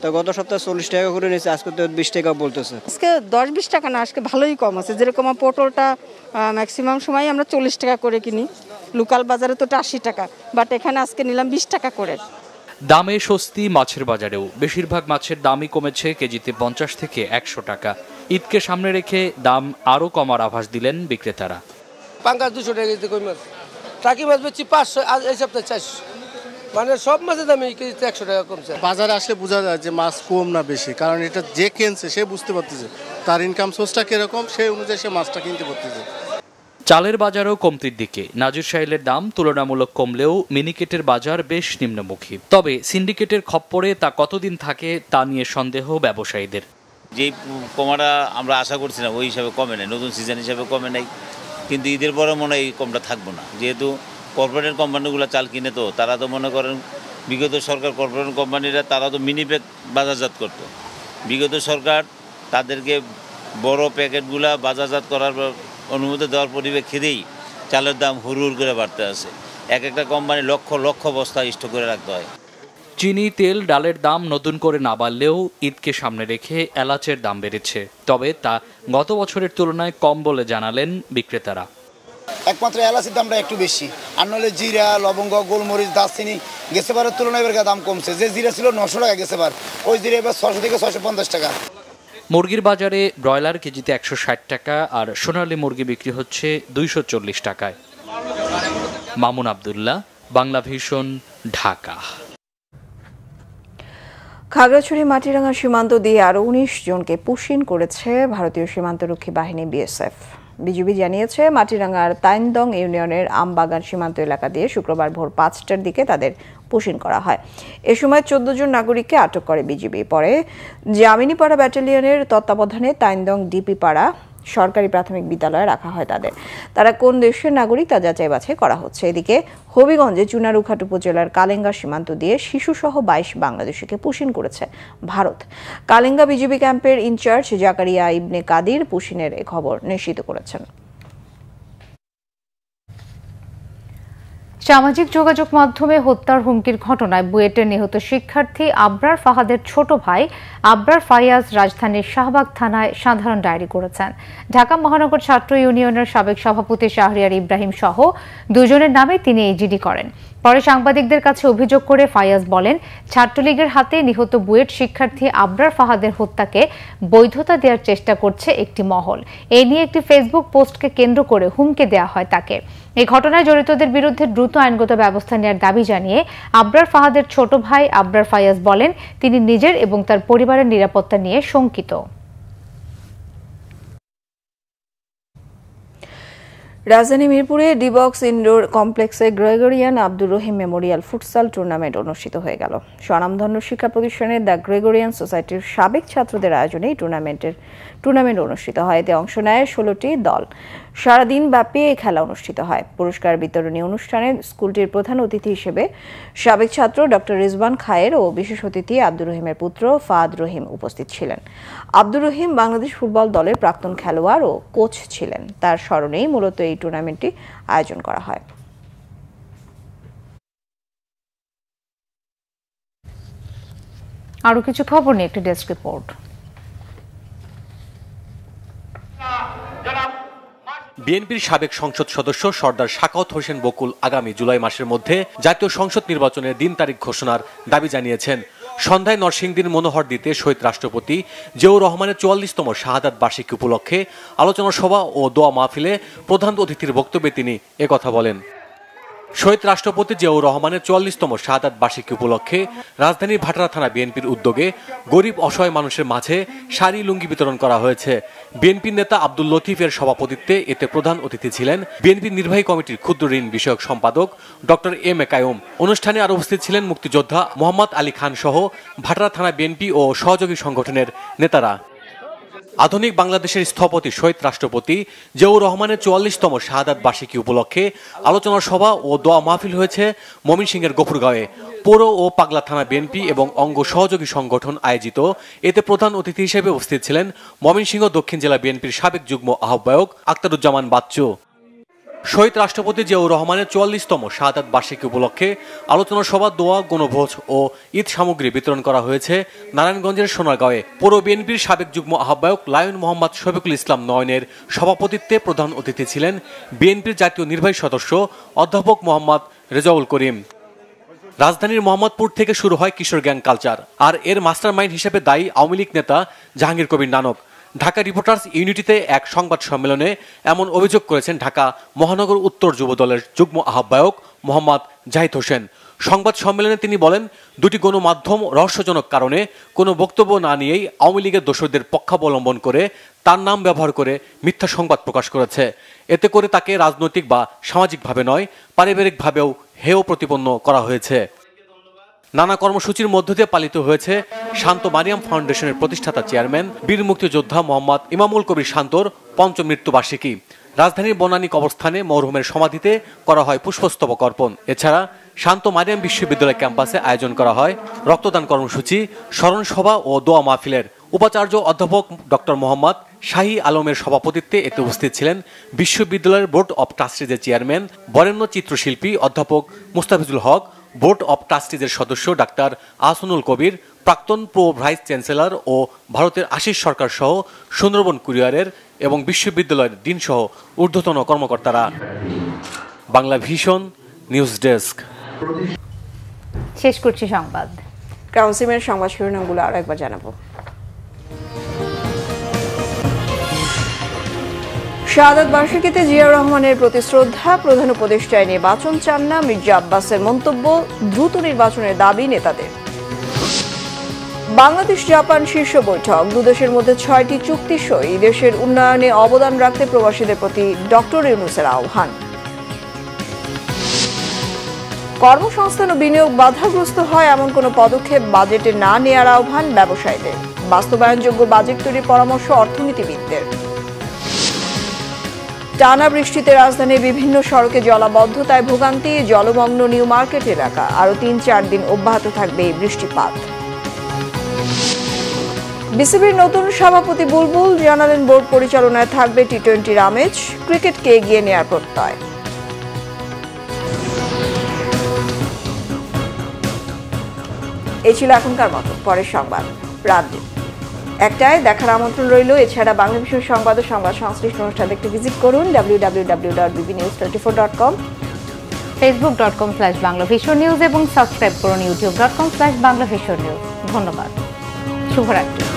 Speaker 8: তো গত সপ্তাহে 40 টাকা করে নিয়েছে, আজকে তো 20 টাকা বলতেছে।
Speaker 9: আজকে 10-20 টাকা না, আজকে ভালোই কম আছে। যেরকম পটলটা ম্যাক্সিমাম সময় আমরা 40 টাকা করে কিনি, লোকাল বাজারে তো 80 টাকা, বাট এখানে আজকে নিলাম 20 টাকা করে।
Speaker 3: দামে স্বস্তি মাছের বাজারেও। বেশিরভাগ মাছের দামই কমেছে কেজিতে 50 থেকে 100 টাকা। ঈদকে সামনে রেখে দাম আরও কমার আভাস দিলেন বিক্রেতারা।
Speaker 10: পাঙ্গাস 200 টাকা কেজিতে কই মাছ, টাকি মাছ বেচছি 500, আজ এই সপ্তাহে 400। মানে সব মাছের দামে কেজিতে 100 টাকা কমছে।
Speaker 15: বাজারে আসলে বোঝা যায় যে মাছ কম না বেশি, কারণ এটা যে কিনছে সে বুঝতে পারতেছে তার ইনকাম সোর্সটা কিরকম, সেই অনুযায়ী সে মাছটা কিনতে পারতেছে।
Speaker 3: চালের বাজারও কমতির দিকে। নাজিরশাইলের দাম তুলনামূলক কমলেও মিনিকেটের বাজার বেশ নিম্নমুখী। তবে সিন্ডিকেটের খপ্পরে তা কতদিন থাকে তা নিয়ে সন্দেহ ব্যবসায়ীদের।
Speaker 12: যে কমাটা আমরা আশা করছিলাম ওই হিসাবে কমে নাই, নতুন সিজন হিসাবে কমে নাই, কিন্তু ঈদের পরে মনে হয় এই কমটা থাকবো না। যেহেতু কর্পোরেট কোম্পানিগুলো চাল কিনে, তো তারা তো মনে করেন বিগত সরকার কর্পোরেট কোম্পানিরা তারা তো মিনি প্যাক বাজারজাত করতো। বিগত সরকার তাদেরকে বড় প্যাকেটগুলা বাজারজাত করার অনুমতি দেওয়ার পরিপ্রেক্ষিতেই চালের দাম হুড় করে বাড়তে আছে। এক একটা কোম্পানি লক্ষ লক্ষ বস্তা স্টক করে রাখতে হয়।
Speaker 3: চিনি, তেল, ডালের দাম নতুন করে না বাড়লেও ঈদকে সামনে রেখে এলাচের দাম বেড়েছে। তবে তা গত বছরের তুলনায় কম বলে জানালেন বিক্রেতারা।
Speaker 14: একমাত্র এলাচের দামটা একটু বেশি, আর নইলে জিরা, লবঙ্গ, গোলমরিচ, দারচিনি গেছে বারের তুলনায় এবার দাম কমছে। যে জিরা ছিল 900 টাকা গেছে বার, ওই জিরা এবার 600 থেকে 650 টাকা।
Speaker 3: মুরগির বাজারে ব্রয়লার কেজিতে 160 টাকা আর সোনালী মুরগি বিক্রি হচ্ছে 240 টাকায়। মামুন আব্দুল্লাহ, বাংলা ভিশন, ঢাকা।
Speaker 2: খাগড়াছড়ি মাটিরাঙ্গা সীমান্ত দিয়ে আরও 19 জনকে পুশিন করেছে ভারতীয় সীমান্তরক্ষী বাহিনী বিএসএফ। বিজিবি জানিয়েছে মাটিরাঙ্গার তাইনদং ইউনিয়নের আমবাগান সীমান্ত এলাকা দিয়ে শুক্রবার ভোর 5টার দিকে তাদের পুশিন করা হয়। এ সময় 14 জন নাগরিককে আটক করে বিজিবি। পরে জামিনীপাড়া ব্যাটালিয়নের তত্ত্বাবধানে তাইনদং ডিপি পাড়া সরকারি প্রাথমিক বিদ্যালয়ে রাখা হয় তাদের। তারা কোন দেশের নাগরিক তা যাচাই বাছাই করা হচ্ছে। এদিকে হবিগঞ্জে চুনারুঘাট উপজেলার কালেঙ্গা সীমান্ত দিয়ে শিশুসহ 22 বাংলাদেশিকে পুশিন করেছে ভারত। কালেঙ্গা বিজিবি ক্যাম্পের ইনচার্জ জাকারিয়া ইবনে কাদির পুশিনের এ খবর নিশ্চিত করেছেন। সামাজিক যোগাযোগ মাধ্যমে হত্যার হুমকির ঘটনায় বুয়েটের নিহত শিক্ষার্থী আবরার ফাহাদের ছোট ভাই আবরার ফায়াজ রাজধানীর শাহবাগ থানায় সাধারণ ডায়েরি করেছেন। ঢাকা মহানগর ছাত্র ইউনিয়নের সাবেক সভাপতি শাহরিয়ার ইব্রাহিম সহ 2 জনের নামে তিনি জিডি করেন। পরে সাংবাদিকদের কাছে অভিযোগ করে ফায়াজ বলেন, ছাত্রলীগের হাতে নিহত বুয়েট শিক্ষার্থী আবরার ফাহাদের হত্যাকে বৈধতা দেওয়ার চেষ্টা করছে একটি মহল। এ নিয়ে একটি ফেসবুক পোস্টকে কেন্দ্র করে হুমকি দেওয়া হয় তাকে। এই ঘটনায় জড়িতদের বিরুদ্ধে দ্রুত আইনগত ব্যবস্থা নেওয়ার দাবি জানিয়ে আবরার ফাহাদের ছোট ভাই আবরার ফায়াজ বলেন, তিনি নিজের এবং তার পরিবারের নিরাপত্তা নিয়ে শঙ্কিত। রাজধানী মিরপুরে ডিবক্স ইনডোর কমপ্লেক্সে Gregorian Abdur Rahim Memorial futsal tournament অনুষ্ঠিত হয়ে গেল। স্বনামধন্য শিক্ষা প্রতিষ্ঠানের দ্য গ্রেগরিয়ান সোসাইটির সাবেক ছাত্রদের আয়োজনে এই টুর্নামেন্ট অনুষ্ঠিত হয়। এতে অংশ নেয় 16টি দল। সারাদিন ব্যাপী এই খেলা অনুষ্ঠিত হয়। পুরস্কার বিতরণী অনুষ্ঠানে স্কুলটির প্রধান অতিথি হিসেবে সাবেক ছাত্র ডক্টর রিজওয়ান খায়ের ও বিশেষ অতিথি আব্দুর রহিমের পুত্র ফাহাদ রহিম উপস্থিত ছিলেন। আব্দুর রহিম বাংলাদেশ ফুটবল দলের প্রাক্তন খেলোয়াড় ও কোচ ছিলেন। তার স্মরণেই মূলত এই টুর্নামেন্টটি আয়োজন করা হয়।
Speaker 1: আরো কিছু খবর নিয়ে একটি ডেস্ক রিপোর্ট।
Speaker 19: বিএনপির সাবেক সংসদ সদস্য সর্দার সাখাওয়াত হোসেন বকুল আগামী জুলাই মাসের মধ্যে জাতীয় সংসদ নির্বাচনের দিন তারিখ ঘোষণার দাবি জানিয়েছেন।
Speaker 11: সন্ধ্যায় নরসিংদীর মনোহরদীতে শহীদ রাষ্ট্রপতি জিয়াউর রহমানের 44তম শাহাদাত বার্ষিকী উপলক্ষে আলোচনা সভা ও দোয়া মাহফিলে প্রধান অতিথির বক্তব্যে তিনি একথা বলেন। শহীদ রাষ্ট্রপতি জিয়াউর রহমানের 44তম শাহাদাত বার্ষিকী উপলক্ষে রাজধানীর ভাটারা থানা বিএনপির উদ্যোগে গরিব অসহায় মানুষের মাঝে শাড়ি লুঙ্গি বিতরণ করা হয়েছে। বিএনপির নেতা আব্দুল লতিফের সভাপতিত্বে এতে প্রধান অতিথি ছিলেন বিএনপির নির্বাহী কমিটির ক্ষুদ্র ঋণ বিষয়ক সম্পাদক ডক্টর এম এ কায়ুম। অনুষ্ঠানে আরো উপস্থিত ছিলেন মুক্তিযোদ্ধা মোহাম্মদ আলী খান সহ ভাটারা থানা বিএনপি ও সহযোগী সংগঠনের নেতারা। আধুনিক বাংলাদেশের স্থপতি শহীদ রাষ্ট্রপতি জিয়াউর রহমানের 44তম শাহাদাত বার্ষিকী উপলক্ষে আলোচনা সভা ও দোয়া মাহফিল হয়েছে ময়মনসিংহের গফুরগাঁওয়ে। পৌর ও পাগলা থানা বিএনপি এবং অঙ্গ সহযোগী সংগঠন আয়োজিত এতে প্রধান অতিথি হিসেবে উপস্থিত ছিলেন ময়মনসিংহ দক্ষিণ জেলা বিএনপির সাবেক যুগ্ম আহ্বায়ক আক্তারুজ্জামান বাচ্চু। শহীদ রাষ্ট্রপতি জিয়াউর রহমানের 44তম শাহাদাত বার্ষিকী উপলক্ষে আলোচনা সভা, দোয়া, গণভোজ ও ঈদ সামগ্রী বিতরণ করা হয়েছে নারায়ণগঞ্জের সোনারগাঁওয়ে। পৌর বিএনপির সাবেক যুগ্ম আহ্বায়ক লায়ন মোহাম্মদ শফিকুল ইসলাম নয়নের সভাপতিত্বে প্রধান অতিথি ছিলেন বিএনপির জাতীয় নির্বাহী সদস্য অধ্যাপক মোহাম্মদ রেজাউল করিম। রাজধানীর মোহাম্মদপুর থেকে শুরু হয় কিশোর গ্যাং কালচার, আর এর মাস্টারমাইন্ড হিসেবে দায়ী আওয়ামী লীগ নেতা জাহাঙ্গীর কবির নানক। ঢাকা রিপোর্টার্স ইউনিটিতে এক সংবাদ সম্মেলনে এমন অভিযোগ করেছেন ঢাকা মহানগর উত্তর যুব দলের যুগ্ম আহ্বায়ক মোহাম্মদ জাহিদ হোসেন। সংবাদ সম্মেলনে তিনি বলেন, দুটি গণমাধ্যম রহস্যজনক কারণে কোনো বক্তব্য না নিয়েই আওয়ামী লীগের দোষরদের পক্ষাবলম্বন করে তার নাম ব্যবহার করে মিথ্যা সংবাদ প্রকাশ করেছে। এতে করে তাকে রাজনৈতিক বা সামাজিকভাবে নয়, পারিবারিকভাবেও হেয় প্রতিপন্ন করা হয়েছে। নানা কর্মসূচির মধ্য দিয়ে পালিত হয়েছে শান্ত মারিয়াম ফাউন্ডেশনের প্রতিষ্ঠাতা চেয়ারম্যান বীর মুক্তিযোদ্ধা মোহাম্মদ ইমামুল কবির শান্তর পঞ্চম মৃত্যুবার্ষিকী। রাজধানীর বনানী কবরস্থানে মরহুমের সমাধিতে করা হয় পুষ্পস্তবক অর্পণ। এছাড়া শান্ত মারিয়াম বিশ্ববিদ্যালয় ক্যাম্পাসে আয়োজন করা হয় রক্তদান কর্মসূচি, স্মরণ সভা ও দোয়া মাহফিলের। উপাচার্য অধ্যাপক ডক্টর মোহাম্মদ শাহী আলমের সভাপতিত্বে এতে উপস্থিত ছিলেন বিশ্ববিদ্যালয়ের বোর্ড অব ট্রাস্টিজের চেয়ারম্যান বরেণ্য চিত্রশিল্পী অধ্যাপক মুস্তাফিজুল হক, বোর্ড অব ট্রাস্টিজের সদস্য ডাক্তার আহসানুল কবির, প্রাক্তন প্রো ভাইস চ্যান্সেলর ও ভারতের আশিস সরকার সহ সুন্দরবন কুরিয়ারের এবং বিশ্ববিদ্যালয়ের ডিন সহ ঊর্ধ্বতন কর্মকর্তারা। Bangla vision news desk.
Speaker 1: শেষ করছি সংবাদ।
Speaker 2: কাউন্সিলের সংবাদ শিরোনামগুলো আরো একবার জানাবো। শাহাদাত বার্ষিকীতে জিয়াউর রহমানের প্রতি শ্রদ্ধা, প্রধান উপদেষ্টায় নির্বাচন চান না মির্জা আব্বাসের মন্তব্য, দ্রুত নির্বাচনের দাবি নেতাদের। বাংলাদেশ জাপান শীর্ষ বৈঠক, দুদেশের মধ্যে 6টি চুক্তি সই, দেশের উন্নয়নে অবদান রাখতে প্রবাসীদের প্রতি ডক্টর ইউনূসের আহ্বান। কর্মসংস্থান ও বিনিয়োগ বাধাগ্রস্ত হয় এমন কোনো পদক্ষেপ বাজেটে না নেওয়ার আহ্বান ব্যবসায়ীদের। বাস্তবায়নযোগ্য বাজেট তৈরির পরামর্শ অর্থনীতিবিদদের। টানা বৃষ্টিতে রাজধানীর বিভিন্ন সড়কে জলাবদ্ধতায় ভোগান্তি, জলমগ্ন নিউ মার্কেট এলাকা। আরও 3-4 দিন অব্যাহত থাকবে এই বৃষ্টিপাত। বিসিবির নতুন সভাপতি বুলবুল জানালেন, বোর্ড পরিচালনায় থাকবে টি-20 আমেজ, ক্রিকেটকে এগিয়ে নেওয়ার প্রত্যয়। এই ছিল এখনকার মতো। পরের সংবাদ রাত 1টায় দেখার আমন্ত্রণ রইল। এছাড়া বাংলা ভিশন সংবাদ ও সংবাদ সংশ্লিষ্ট অনুষ্ঠান দেখতে ভিজিট করুন www.bbnews24.com,
Speaker 1: facebook.com/banglavisionnews এবং সাবস্ক্রাইব করুন youtube.com/banglavisionnews। ধন্যবাদ। শুভরাত্রি।